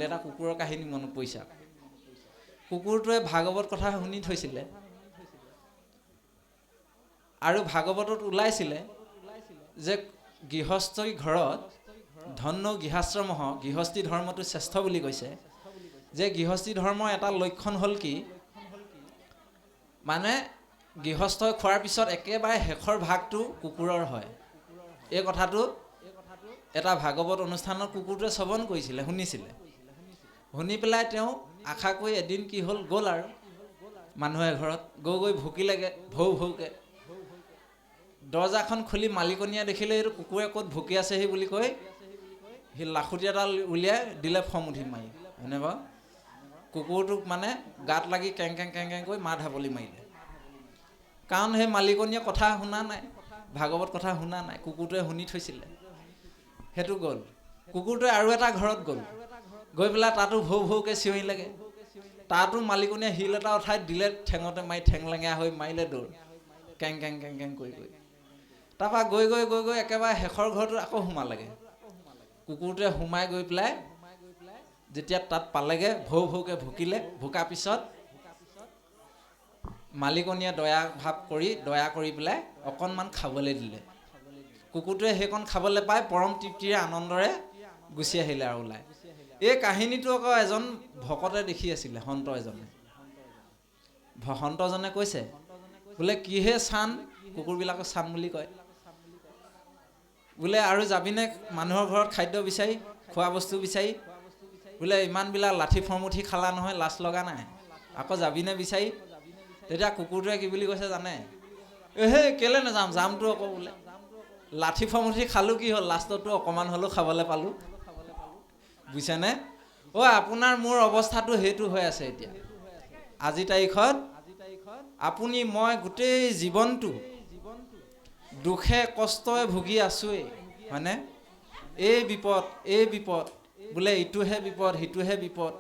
এটা কুকুৰৰ কাহিনী মনত পৰিছে। কুকুৰটোৱে ভাগৱত কথা শুনি থৈছিলে আৰু ভাগৱতত ওলাইছিলে যে গৃহস্থী ঘৰত ধন্য গৃহাশ্ৰমহ, গৃহস্থী ধৰ্মটো শ্ৰেষ্ঠ বুলি কৈছে। যে গৃহস্থী ধৰ্মৰ এটা লক্ষণ হ'ল কি, মানে গৃহস্থই খোৱাৰ পিছত একেবাৰে শেষৰ ভাগটো কুকুৰৰ হয়। এই কথাটো এটা ভাগৱত অনুষ্ঠানত কুকুৰটোৱে শ্ৰৱণ কৰিছিলে, শুনিছিলে। শুনি পেলাই তেওঁ আশা কৰি এদিন কি হ'ল, গ'ল আৰু মানুহে ঘৰত গৈ ভুকিলেগৈ ভৌ ভৌকৈ। দৰ্জাখন খুলি মালিকনীয়ে দেখিলে এইটো কুকুৰে ক'ত ভুকি আছেহি বুলি কৈ সি লাখুটি এডাল উলিয়াই দিলে ফম উঠি মাৰি। হয়নে বাৰু? কুকুৰটোক মানে গাত লাগি কেং কেং কেং কেং কৰি ঢাপলি মাৰিলে। কাৰণ সেই মালিকনীয়ে কথা শুনা নাই, ভাগৱত কথা শুনা নাই, কুকুৰটোৱে শুনি থৈছিলে। সেইটো গ'ল। কুকুৰটোৱে আৰু এটা ঘৰত গ'ল, গৈ পেলাই তাতো ভৌ ভৌকৈ চিঞৰিলেগৈ। তাতো মালিকনীয়ে শিল এটা উঠাই দিলে, ঠেঙতে মাৰি ঠেং লেঙেৰা হৈ মাৰিলে দৌৰ, কেং কেং কেং কেং কৰি কৰি। তাৰপৰা গৈ একেবাৰে শেষৰ ঘৰটোত আকৌ সোমালেগৈ। কুকুৰটোৱে সোমাই গৈ পেলাই যেতিয়া তাত পালেগৈ, ভৌ ভৌকৈ ভুকিলে। ভুকাৰ পিছত মালিকনীয়ে দয়া কৰি পেলাই অকণমান খাবলৈ দিলে। কুকুৰটোৱে সেইকণ খাবলৈ পাই পৰম তৃপ্তিৰে আনন্দৰে গুচি আহিলে আৰু ওলাই। এই কাহিনীটো আকৌ এজন ভকতে দেখি আছিলে, সন্ত এজনে। সন্তজনে কৈছে বোলে, কিহে চান, কুকুৰবিলাকক চান বুলি কয় বোলে, আৰু যাবিনে মানুহৰ ঘৰত খাদ্য বিচাৰি, খোৱা বস্তু বিচাৰি? বোলে ইমানবিলাক লাঠি ফৰ্ম উঠি খালা নহয়, লাজ লগা নাই? আকৌ যাবিনে বিচাৰি? তেতিয়া কুকুৰটোৱে কি বুলি কৈছে জানে? হে কেলৈ নাযাম, যামতো আকৌ বোলে। লাঠি ফৰ্ম উঠি খালোঁ কি হ'ল, লাষ্টতো অকণমান হ'লেও খাবলৈ পালোঁ। বুজিছেনে? আপোনাৰ মোৰ অৱস্থাটো সেইটো হৈ আছে এতিয়া। আজি তাৰিখত আপুনি মই গোটেই জীৱনটো দুখে কষ্টই ভুগি আছোঁৱেই, হয়নে? এই বিপদ বোলে, ইটোহে বিপদ সিটোহে বিপদ।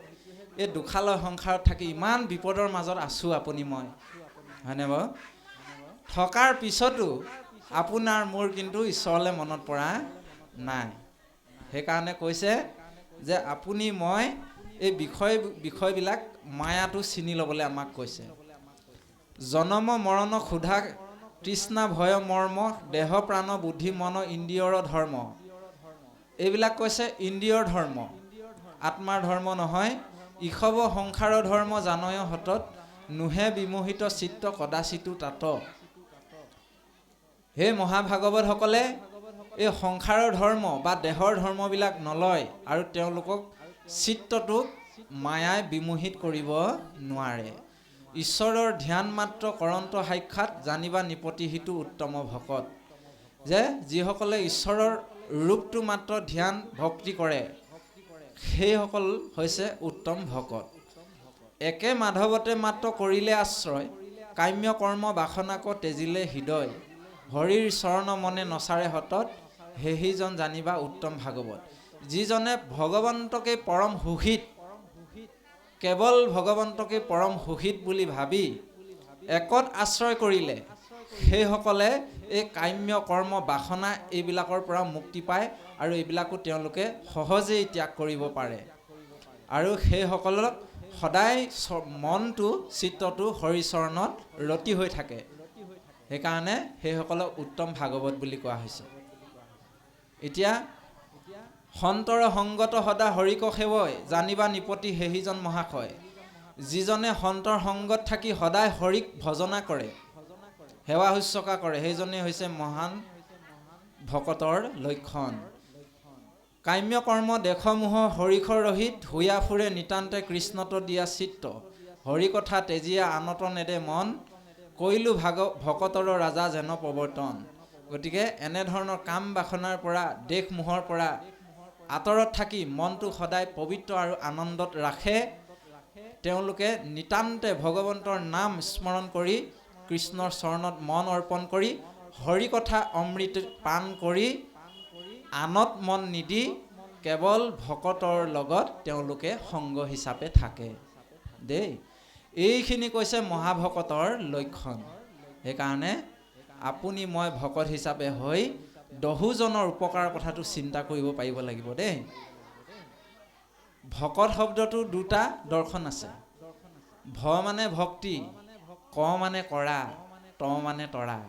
এই দুখালয় সংসাৰত থাকি ইমান বিপদৰ মাজত আছোঁ আপুনি মই, হয়নে বাৰু? থকাৰ পিছতো আপোনাৰ মোৰ কিন্তু ঈশ্বৰলৈ মনত পৰা নাই। সেইকাৰণে কৈছে যে আপুনি মই এই বিষয়বিলাক মায়াটো চিনি ল'বলৈ আমাক কৈছে। জনম মৰণ ক্ষুধা তৃষ্ণা ভয় মৰ্ম, দেহ প্ৰাণ বুদ্ধি মন ইন্দ্ৰিয়ৰ ধৰ্ম। এইবিলাক কৈছে ইন্দ্ৰিয়ৰ ধৰ্ম, আত্মাৰ ধৰ্ম নহয়। ইষব সংসাৰৰ ধৰ্ম জানয় হতত, নোহে বিমোহিত চিত্ত কদাচিতো তাত। সেই মহাভাগৱতসকলে এই সংসাৰৰ ধৰ্ম বা দেহৰ ধৰ্মবিলাক নলয় আৰু তেওঁলোকক চিত্তটোক মায়াই বিমোহিত কৰিব নোৱাৰে। ঈশ্বৰৰ ধ্যান মাত্ৰ কৰন্ত সাক্ষাৎ, জানিবা নিপতিহিতো উত্তম ভকত। যে যিসকলে ঈশ্বৰৰ ৰূপটো মাত্ৰ ধ্যান ভক্তি কৰে, সেইসকল হৈছে উত্তম ভকত। একে মাধৱতে মাত্ৰ কৰিলে আশ্ৰয়, কাম্য কৰ্ম বাসনাক তেজিলে হৃদয়। হৰিৰ চৰণ মনে নচাৰে হতত, সেহিজন জানিবা উত্তম ভাগৱত। যিজনে ভগৱন্তকে পৰম সুহিত, কেৱল ভগৱন্তকে পৰম সুহিত বুলি ভাবি একত আশ্ৰয় কৰিলে, সেইসকলে এই কাম্য কৰ্ম বাসনা এইবিলাকৰ পৰা মুক্তি পায় আৰু এইবিলাকো তেওঁলোকে সহজেই ত্যাগ কৰিব পাৰে। আৰু সেইসকলক সদায় মনটো চিত্তটো হৰিচৰণত ৰতি হৈ থাকে। সেইকাৰণে সেইসকলক উত্তম ভাগৱত বুলি কোৱা হৈছে। এতিয়া সন্তৰ সংগত সদা হৰিক সেৱয়, জানিবা নিপতি সেহিজন মহাশয়। যিজনে সন্তৰ সংগত থাকি সদায় হৰিক ভজনা কৰে, সেৱা শুশ্ৰূষা কৰে, সেইজনেই হৈছে মহান ভকতৰ লক্ষণ। কাম্য কৰ্ম দেশ মোহ হৰিষৰ ৰহিত, হুয়া ফুৰে নিতান্তে কৃষ্ণত দিয়া চিত্ত। হৰি কথা তেজিয়া আনত নেদে মন, কৈলো ভকতৰ ৰাজা যেন প্ৰৱৰ্তন। গতিকে এনেধৰণৰ কাম বাসনাৰ পৰা, দেশ মোহৰ পৰা আঁতৰত থাকি মনটো সদায় পবিত্ৰ আৰু আনন্দত ৰাখে। তেওঁলোকে নিতান্তে ভগৱন্তৰ নাম স্মৰণ কৰি, কৃষ্ণৰ চৰণত মন অৰ্পণ কৰি, হৰি কথা অমৃত পান কৰি, আনত মন নিদি কেৱল ভকতৰ লগত তেওঁলোকে সংগ হিচাপে থাকে দেই। এইখিনি কৈছে মহাভকতৰ লক্ষণ। সেইকাৰণে আপুনি মই ভকত হিচাপে হৈ দহোজনৰ উপকাৰৰ কথাটো চিন্তা কৰিব পাৰিব লাগিব দেই। ভকত শব্দটো দুটা দৰ্শন আছে। ভ মানে ভক্তি, ক মানে কৰা, ত মানে তৰা।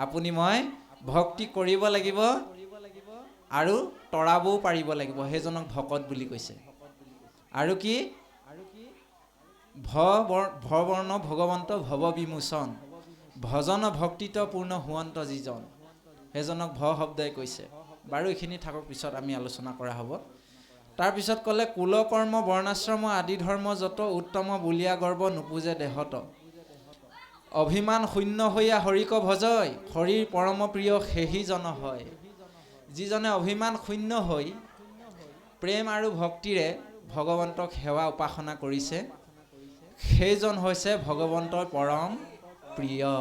আপুনি মই ভক্তি কৰিব লাগিব আৰু তৰাবও পাৰিব লাগিব, সেইজনক ভকত বুলি কৈছে। আৰু কি? ভবৰ্ণ ভগৱন্ত ভৱ বিমোচন, ভজন ভক্তিত পূৰ্ণ হুৱন্ত যিজন, সেইজনক ভ শব্দই কৈছে। বাৰু এইখিনি থাকক, পিছত আমি আলোচনা কৰা হ'ব। তাৰপিছত ক'লে কুলকৰ্ম বৰ্ণাশ্ৰম আদি ধৰ্ম যত, উত্তম বুলিয়া গৰ্ব নুপুজে দেহত। অভিমান শূন্য হৈয়া হৰিক ভজয়, হৰিৰ পৰম প্ৰিয় সেহিজন হয়। যিজনে অভিমান শূন্য হৈ প্ৰেম আৰু ভক্তিৰে ভগৱন্তক সেৱা উপাসনা কৰিছে, সেইজন হৈছে ভগৱন্তৰ পৰম প্ৰিয়।